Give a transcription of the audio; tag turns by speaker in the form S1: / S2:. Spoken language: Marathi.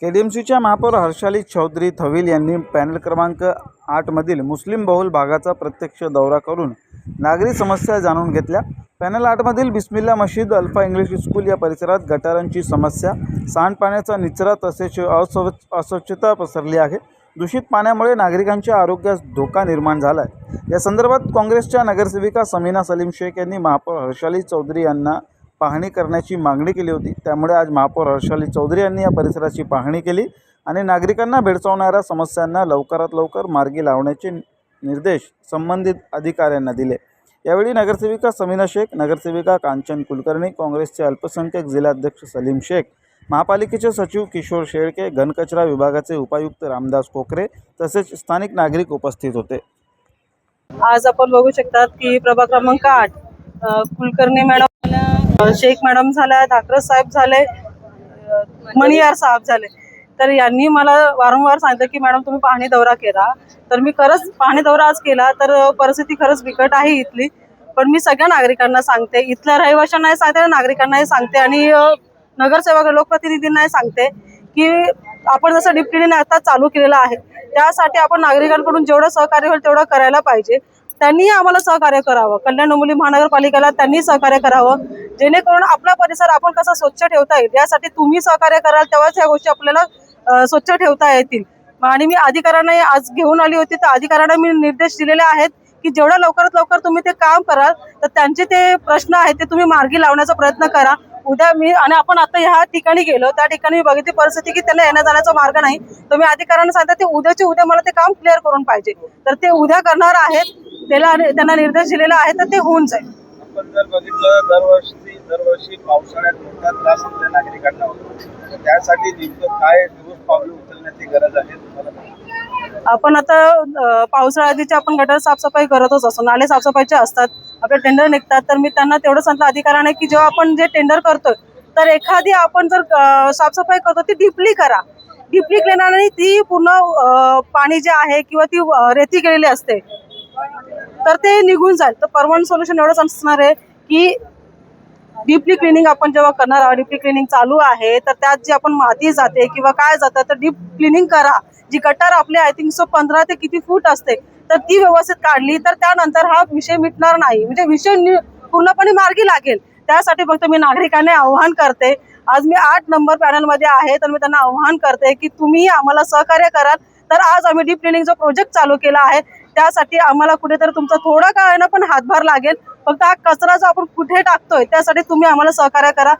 S1: केडीएमसीच्या महापौर हर्षाली चौधरी थविल यांनी पॅनल क्रमांक 8 मधील मुस्लिम बहुल भागाचा प्रत्यक्ष दौरा करून नागरी समस्या जाणून घेतल्या। पॅनल 8 मधील बिस्मिल्ला मशीद, अल्फा इंग्लिश स्कूल या परिसरात गटारांची समस्या, सांडपाण्याचा निचरा तसेच अस्वच्छता पसरली आहे। दूषित पाण्यामुळे नागरिकांच्या आरोग्यास धोका निर्माण झाला आहे। या संदर्भात काँग्रेसच्या नगरसेविका समीना सलीम शेख यांनी महापौर हर्षाली चौधरी यांना पाहणी करण्याची मागणी केली होती। त्यामुळे आज महापौर हर्षाली चौधरी यांनी या परिसराची पाहणी केली आणि नागरिकांना भेडसावणाऱ्या समस्यांना लवकरात लवकर मार्गी लावण्याचे निर्देश संबंधित अधिकाऱ्यांना दिले। यावेळी नगरसेविका समीना शेख, नगरसेविका कांचन कुलकर्णी, काँग्रेसचे अल्पसंख्याक जिल्हाध्यक्ष सलीम शेख, महापालिकेचे सचिव किशोर शेळके, घनकचरा विभागाचे उपायुक्त रामदास कोकरे तसेच स्थानिक नागरिक उपस्थित होते।
S2: आज आपण बघू शकतात की प्रभाग क्रमांक 8 कुलकर्णी मॅडम, शेख मॅडम झाल्या, धाकरस साहेब झाले, मणियार साहेब झाले। तर यांनी मला वारंवार सांगितलं की मॅडम तुम्ही पाहणी दौरा केला। तर मी खरंच पाहणी दौरा आज केला तर परिस्थिती खरंच बिकट आहे इथली। पण मी सगळ्या नागरिकांना सांगते, इथल्या रहिवाशांनाही सांगते, नागरिकांनाही सांगते आणि नगरसेवक लोकप्रतिनिधींनाही सांगते की आपण जसं डीप क्लीनिंग आता चालू केलेलं आहे त्यासाठी आपण नागरिकांकडून जेवढं सहकार्य होईल तेवढं करायला पाहिजे। त्यांनी आम्हाला सहकार्य करावं, कल्याण डोंबिवली महानगरपालिकेला त्यांनी सहकार्य करावं, जेणेकरून आपला परिसर आपण कसा स्वच्छ ठेवता येईल यासाठी तुम्ही सहकार्य कराल तेव्हाच ह्या गोष्टी आपल्याला स्वच्छ ठेवता येतील। आणि मी अधिकाऱ्यांना आज घेऊन आली होती तर अधिकाऱ्यांना मी निर्देश दिलेले आहेत की जेवढ्या लवकरात लवकर तुम्ही ते काम कराल तर त्यांचे ते प्रश्न आहेत ते तुम्ही मार्गी लावण्याचा प्रयत्न करा। उद्या मी आणि आपण आता ह्या ठिकाणी गेलो त्या ठिकाणी मी बघितली परिस्थिती की त्यांना येण्या जाण्याचा मार्ग नाही। तर मी अधिकाऱ्यांना सांगते ते उद्याचे उद्या मला ते काम क्लिअर करून पाहिजे, तर ते उद्या करणार आहेत। त्यांना निर्देश दिलेला आहे तर ते होऊन जाईल।
S3: आपण जर बघितलं दरवर्षी पावसाळ्यात मोठा त्रास आपल्या नागरिकांना होतो, त्यासाठी नेमकं काय ठोस पावले उचलण्याची गरज आहे?
S2: आपण आता पावसाळ्याची आपण गटर साफसफाई करतच असतो, नाले साफसफाईचे असतात, आपले टेंडर निघतात। तर मी त्यांना तेवढं सांगितलं अधिकाऱ्याने की जेव्हा आपण जे टेंडर करतोय तर एखादी आपण जर साफसफाई करतो ती डीपली करा। डीपली केल्याने ती पूर्ण पाणी जे आहे किंवा ती रेती गेलेली असते तर ते निघून जाईल। तर परमनंट सोल्युशन एवढंच असणार आहे की डीपली क्लिनिंग आपण जेव्हा करणार आहोत, डीपली क्लिनिंग चालू आहे तर त्यात जी आपण माती जाते किंवा काय जातं तर डीप क्लिनिंग करा। जी गटार आपली आय थिंक 15 ते किती फूट असते तर ती व्यवस्थित काढली तर त्यानंतर हा विषय मिटणार नाही, म्हणजे विषय पूर्णपणे मार्गी लागेल। त्यासाठी फक्त मी नागरिकांना आव्हान करते, आज मी 8 नंबर पॅनलमध्ये आहे तर मी त्यांना आव्हान करते की तुम्ही आम्हाला सहकार्य कराल। तर आज आम्ही डीप क्लिनिंग जो प्रोजेक्ट चालू केला आहे त्यासाठी आम्हाला कुठेतरी तुमचा थोडा का आहे ना पण हातभार लागेल। फक्त हा कचरा जो आपण कुठे टाकतोय त्यासाठी तुम्ही आम्हाला सहकार्य करा।